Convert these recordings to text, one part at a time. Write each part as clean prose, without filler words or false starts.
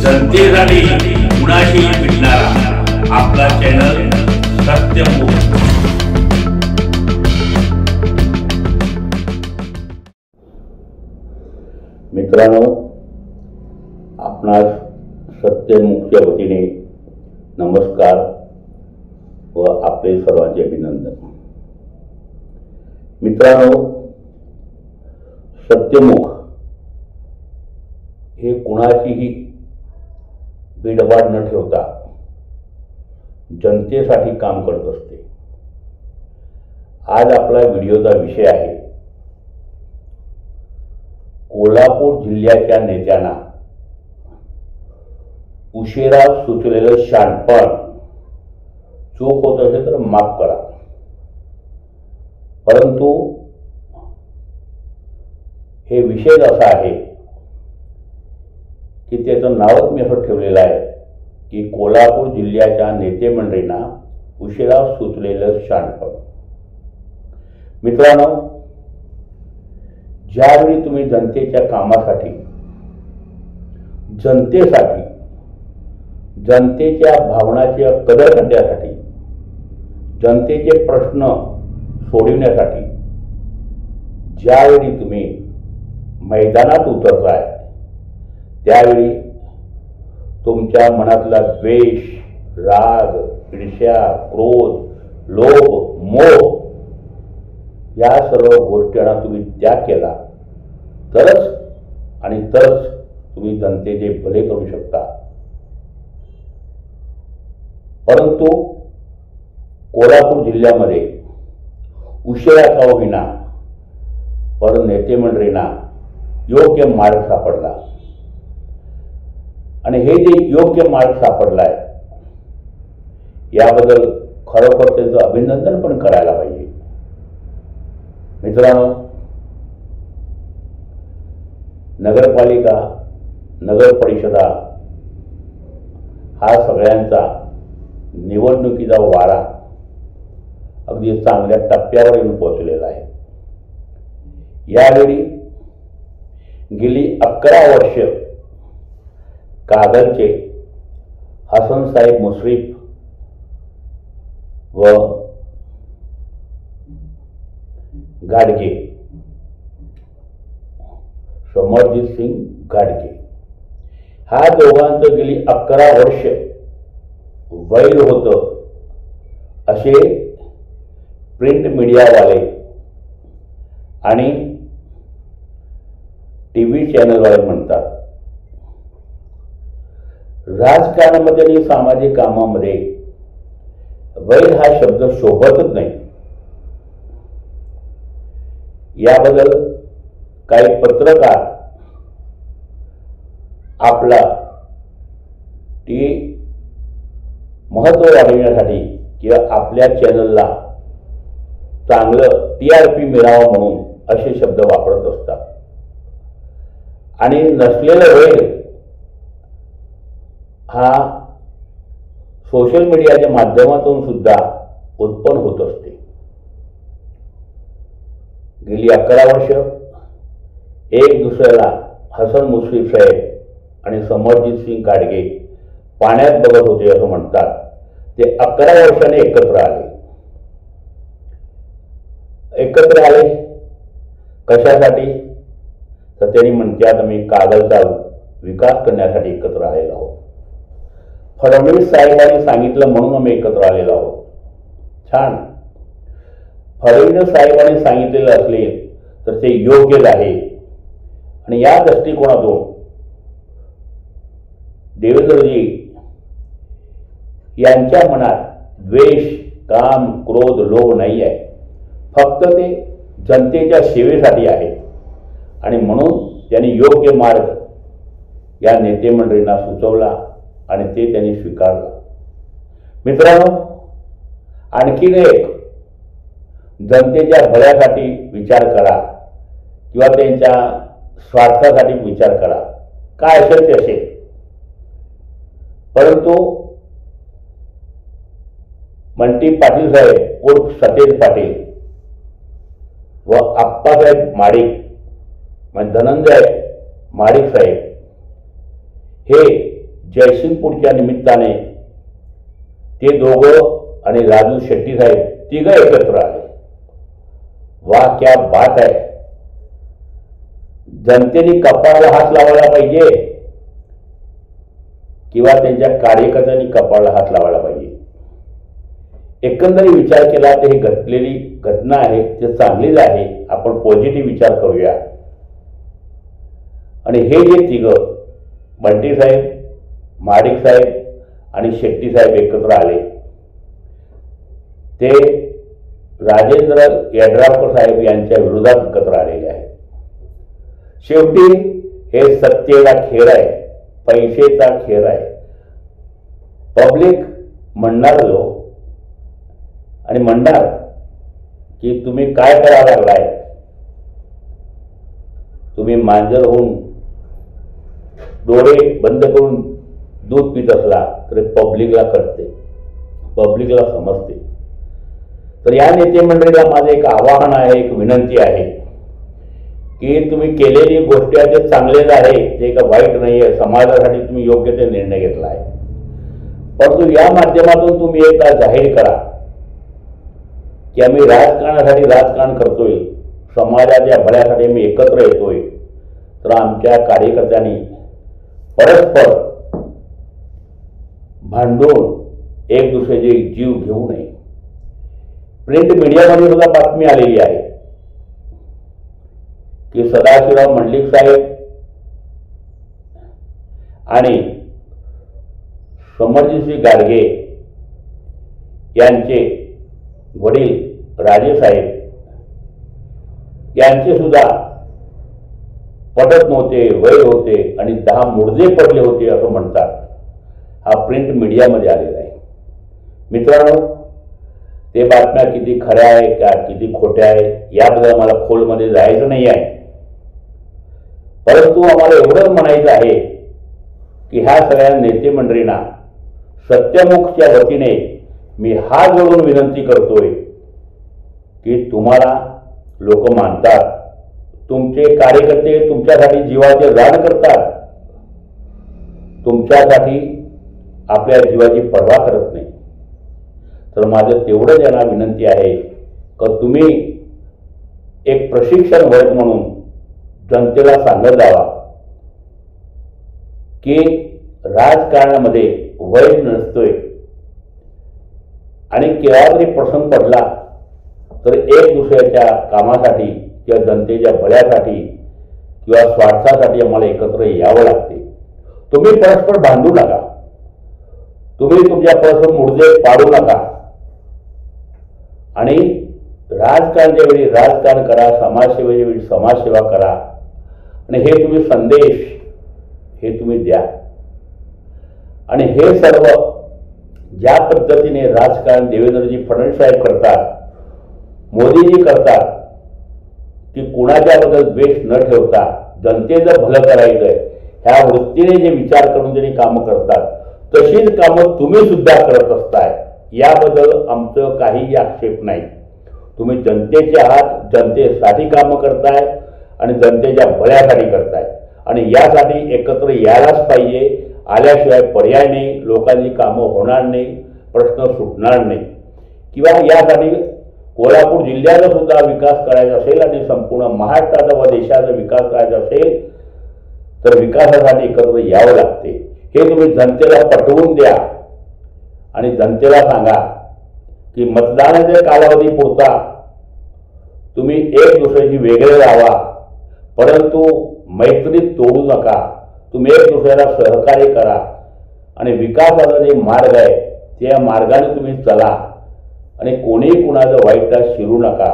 जनतेसाठी कुणाशी भेटणारा आपला चॅनल सत्यमुख। मित्रांनो, आपणास सत्यमुखच्या वतीने नमस्कार व आपले सर्वांचे अभिनंदन। मित्रांनो, सत्यमुख हे कुणाचीही बीडवाड न ठेवता जनतेसाठी काम करत असते। आज आपला व्हिडिओचा विषय आहे कोल्हापूर जिल्ह्याच्या नेत्यांना उशिरा सुचलेलं शहाणपण। चूक होत असेल तर माफ करा, परंतु हे विषय असा आहे की त्याचं नावच मी असं ठेवलेलं आहे की कोल्हापूर जिल्ह्याच्या नेते मंडळींना उशिरा सुचलेलं शहाणपण। मित्रांनो, ज्यावेळी तुम्ही जनतेच्या कामासाठी, जनतेसाठी, जनतेच्या भावनाच्या कदर करण्यासाठी, जनतेचे प्रश्न सोडविण्यासाठी ज्यावेळी तुम्ही मैदानात उतरताय, त्यावेळी तुमच्या मनातला द्वेष, राग, ईर्ष्या, क्रोध, लोभ, मोह या सर्व गोष्टींना तुम्ही त्याग केला तरच आणि तरच तुम्ही जनतेचे भले करू शकता। परंतु कोल्हापूर जिल्ह्यामध्ये उशिरा का होईना पण नेते मंडळींना योग्य मार्ग सापडला आणि हे जे योग्य मार्ग सापडलाय याबद्दल खरोखर त्याचं अभिनंदन पण करायला पाहिजे। मित्रांनो, नगरपालिका, नगर परिषदा हा सगळ्यांचा निवडणुकीचा वारा अगदी चांगल्या टप्प्यावर येऊन पोहोचलेला आहे। यावेळी गेली 11 वर्ष कागलचे हसन साहेब मुश्रीफ व गाडगे, समरजित सिंग गाडगे, ह्या दोघांचं गेली 11 वर्ष वैर होतं असे प्रिंट मीडियावाले आणि टीव्ही चॅनलवाले म्हणतात। राजकारणामध्ये आणि सामाजिक कामामध्ये वैर हा शब्द शोभतच नाही। याबद्दल काही पत्रकार आपला महत्त्व वाढवण्यासाठी किंवा आपल्या चॅनलला चांगलं TRP मिळावं म्हणून असे शब्द वापरत असतात आणि नसलेलं वैर हा सोशल मीडियाच्या माध्यमातून सुद्धा उत्पन्न होत असते। गेली 11 वर्ष एक दुसऱ्याला हसन मुश्रीफ साहेब आणि समरजित सिंग गाडगे पाण्यात बघत होते असं म्हणतात। ते 11 वर्षाने एकत्र आले कशासाठी? तर त्यांनी म्हणतात आम्ही कागलचा विकास करण्यासाठी एकत्र आलेलो आहोत। फडणवीस साहेबांनी सांगितलं म्हणून आम्ही एकत्र आलेलो आहोत। छान, फडणवीस साहेबांनी सांगितलेलं असले तर ते योग्यच आहे आणि या दृष्टिकोनातून देवेंद्रजी यांच्या मनात द्वेष, काम, क्रोध, लोभ नाही आहे। फक्त ते जनतेच्या सेवेसाठी आहेत आणि म्हणून त्यांनी योग्य मार्ग या नेते मंडळींना सुचवला आणि ते त्यांनी स्वीकारलं। मित्रांनो, आणखीन एक जनतेच्या भल्यासाठी विचार करा किंवा त्यांच्या स्वार्थासाठी विचार करा, काय असेल ते असेल, परंतु मंटी पाटील साहेब उर्फ सतेज पाटील व आप्पासाहेब माडिक धनंजय माडिक साहेब हे जयसिंगपूरच्या निमित्ताने ते दोघं आणि राजू शेट्टी साहेब तिघं एकत्र आले. वा क्या बात आहे. जनतेने कपाळाला हात लावायला पाहिजे किंवा त्यांच्या कार्यकर्त्यांनी कपाळाला हात लावायला पाहिजे. एकंदरीत विचार केला तर ही घडलेली घटना आहे ते चांगलीच आहे. आपण पॉझिटिव्ह विचार करूया. आणि हे जे तिघं बंटी साहेब, महाडिक साहेब आणि शेट्टी साहेब एकत्र आले ते राजेंद्र यड्रावकर साहेब यांच्या विरोधात एकत्र आलेले आहेत. शेवटी हे सत्तेचा खेळ आहे, पैसेचा खेळ आहे. पब्लिक म्हणणार जो आणि म्हणणार की तुम्ही काय करायला लागलाय, तुम्ही मांजर होऊन डोळे बंद करून दूध पित असला तर पब्लिकला कळते, पब्लिकला समजते. तर या नेते मंडळीला माझं एक आवाहन आहे, एक विनंती आहे की तुम्ही केलेली गोष्टी आहे ते चांगलेच आहे, ते का वाईट नाही आहे. समाजासाठी तुम्ही योग्य ते निर्णय घेतला आहे. परंतु या माध्यमातून तुम्ही एकदा जाहीर करा की आम्ही राजकारणासाठी राजकारण करतोय, समाजाच्या भल्यासाठी आम्ही एकत्र येतोय. तर आमच्या कार्यकर्त्यांनी परस्पर भांडून एक दुसऱ्याचे जीव घेऊ नये. प्रिंट मीडियामध्ये सुद्धा बातमी आलेली आहे की सदाशिवराव मंडलिक साहेब आणि समरजितसिंह गाडगे यांचे वडील राजेसाहेब यांचे सुद्धा पटत नव्हते, वय होते आणि 10 मुर्दे पडले होते असं म्हणतात. हा प्रिंट मीडियामध्ये आलेला आहे. मित्रांनो, ते बातम्या किती खऱ्या आहे का किती खोट्या आहे याबद्दल मला खोलमध्ये जायचं नाही आहे. परंतु आम्हाला एवढंच म्हणायचं आहे की ह्या सगळ्या नेते मंडळींना सत्यमुखच्या वतीने मी हात जोडून विनंती करतोय की तुम्हाला लोक मानतात, तुमचे कार्यकर्ते तुमच्यासाठी जीवाचे रान करतात, तुमच्यासाठी आपल्या जीवाची पर्वा करत नाही. तर माझं तेवढंच यांना विनंती आहे की तुम्ही एक प्रशिक्षण वर्ग म्हणून जनतेला सांगत जावा की राजकारणामध्ये वय नसतोय आणि केव्हा तरी प्रसंग पडला तर एक दुसऱ्याच्या कामासाठी किंवा जनतेच्या भल्यासाठी किंवा स्वार्थासाठी आम्हाला एकत्र यावं लागते. तुम्ही परस्पर भांडू नका, तुम्ही तुमच्या परस्पर मुर्दे पाडू नका आणि राजकारणाच्या वेळी राजकारण करा, समाजसेवेच्या वेळी समाजसेवा करा. आणि हे तुम्ही संदेश हे तुम्ही द्या. आणि हे सर्व ज्या पद्धतीने राजकारण देवेंद्रजी फडणवीस साहेब करतात, मोदीजी करतात की कुणाच्याबद्दल द्वेष न ठेवता जनतेचं भलं करायचंय ह्या वृत्तीने जे विचार करून त्यांनी कामं करतात, तशीच कामं तुम्ही सुद्धा करत असताय. याबद्दल आमचं काहीही आक्षेप नाही. तुम्ही जनतेचे आहात, जनतेसाठी कामं करताय आणि जनतेच्या भल्यासाठी करताय आणि यासाठी एकत्र यायलाच पाहिजे. आल्याशिवाय पर्याय नाही, लोकांची कामं होणार नाही, प्रश्न सुटणार नाही. किंवा यासाठी कोल्हापूर जिल्ह्याचा सुद्धा विकास करायचा असेल आणि संपूर्ण महाराष्ट्राचा व देशाचा विकास करायचा असेल तर विकासासाठी एकत्र यावं लागते. हे तुम्ही जनतेला पटवून द्या आणि जनतेला सांगा की मतदानाच्या कालावधी पुरता तुम्ही एक दुसऱ्याशी वेगळे राहा, परंतु मैत्री तोडू नका. तुम्ही एक दुसऱ्याला सहकार्य करा आणि विकासाचा जे मार्ग आहे त्या मार्गाने तुम्ही चला आणि कोणीही कुणाचं वाईटात शिरू नका.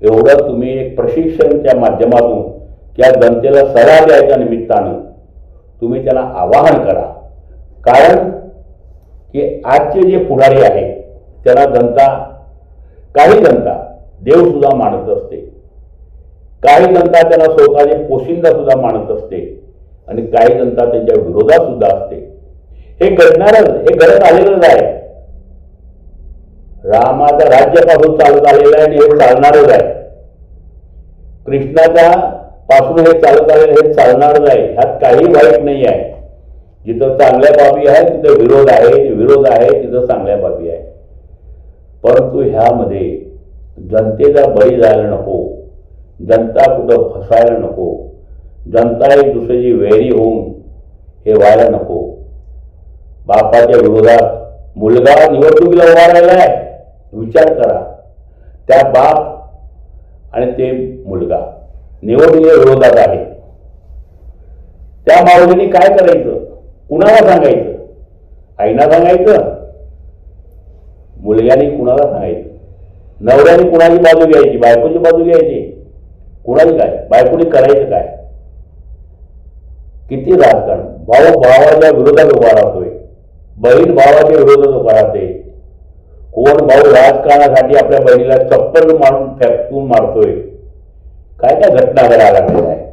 एवढं तुम्ही एक प्रशिक्षणच्या माध्यमातून त्या जनतेला सल्ला द्यायच्या निमित्तानं तुम्ही त्यांना आवाहन करा. कारण की आजचे जे पुढारी आहेत त्यांना जनता, काही जनता देवसुद्धा मानत असते, काही जनता त्यांना स्वतःचे पोशिंदा सुद्धा मानत असते आणि काही जनता त्यांच्या विरोधात सुद्धा असते. हे घडणारच, हे घडत आलेलंच आहे. रामाच्या राज्यापासून चालत आलेलं आहे आणि हे चालणारच आहे. कृष्णाच्या पासून हे चालत आलेलं हे चालणारच आहे. ह्यात काही वाईट नाही आहे. जिथं चांगल्या बाबी आहे तिथं विरोध आहे, विरोध आहे तिथं चांगल्या बाबी आहे. परंतु ह्यामध्ये जनतेचा बळी जायला नको, जनता कुठं फसायला नको, जनता एक दुसऱ्याची वैरी होऊन हे व्हायला नको. बापाच्या विरोधात मुलगा निवडणुकीला उभा राहिलाय, विचार करा. त्या बाप आणि ते मुलगा निवडणुकीच्या विरोधात आहे. त्या माऊलींनी काय करायचं, कुणाला सांगायचं? आईना सांगायचं, मुलग्याने कुणाला सांगायचं? नवऱ्याने कुणाची बाजू घ्यायची, बायकोची बाजू घ्यायची? कुणाची काय, बायकोने करायचं काय? किती राजकारण. भाऊ भावाच्या विरोधात उभा राहतोय, बहीण भावाच्या विरोधात उभा राहते. कोण भाऊ राजकारणासाठी आपल्या बहिणीला चप्पल मारून फेकून मारतोय. काय काय घटना घडायला लागलेल्या आहे.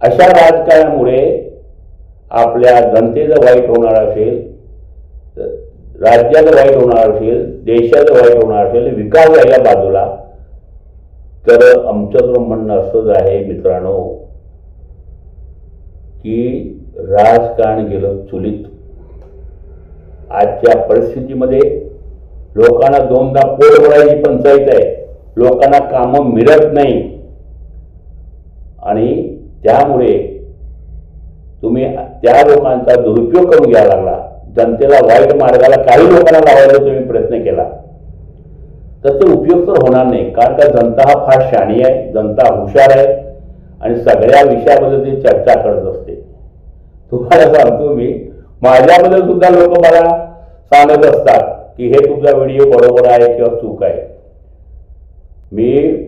अशा राजकारणामुळे आपल्या जनतेचं वाईट होणार असेल, राज्याचं वाईट होणार असेल, देशाचं वाईट होणार असेल, विकास राहिला बाजूला. तर आमचं तर म्हणणं असंच आहे मित्रांनो की राजकारण गेलं चुलीत. आजच्या परिस्थितीमध्ये लोकांना दोनदा पोट भरायची पंचायत आहे, लोकांना कामं मिळत नाही. आणि त्यामुळे तुम्ही त्या लोकांचा दुरुपयोग करून घ्यायला लागला. जनतेला वाईट मार्गाला काही लोकांना लावायला तुम्ही प्रयत्न केला तर ते उपयोग तर होणार नाही. कारण का जनता हा फार शहाणी आहे, जनता हुशार आहे आणि सगळ्या विषयाबद्दल ती चर्चा करत असते. तुम्हाला सांगतो मी, माझ्याबद्दल सुद्धा लोक मला सांगत असतात की हे तुमचा व्हिडिओ बरोबर आहे किंवा चूक आहे. मी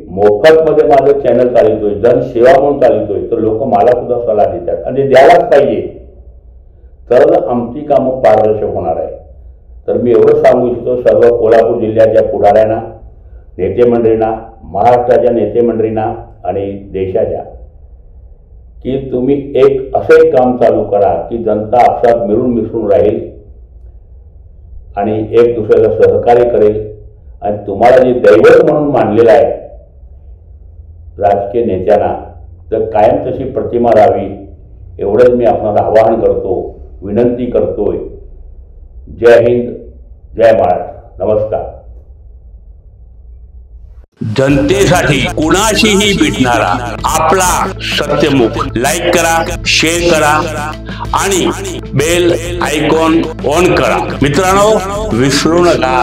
मोफतमध्ये माझं चॅनल चालवतोय, जनसेवा म्हणून चालवतोय, तर लोक मला सुद्धा सल्ला देतात आणि ते द्यायलाच पाहिजे, तर आमची कामं पारदर्शक होणार आहे. तर मी एवढं सांगू इच्छितो सर्व कोल्हापूर जिल्ह्याच्या पुढाऱ्यांना, नेतेमंडळींना, महाराष्ट्राच्या नेतेमंडळींना आणि देशाच्या की तुम्ही एक असं एक काम चालू करा की जनता आपसात मिळून मिसळून राहील आणि एक दुसऱ्याला सहकार्य करेल. आणि तुम्हाला जे दैवत म्हणून मानलेलं आहे राजकीय नेत्यांना, तर कायम तशी प्रतिमा राहावी एवढंच मी आपणाला आवाहन करतो, विनंती करतोय. जय हिंद, जय महाराष्ट्र, नमस्कार. जनतेसाठी कुणाशीही भेटणारा आपला सत्यमुख. लाईक करा, शेअर करा आणि बेल आयकॉन ऑन करा. मित्रांनो, विसरू नका.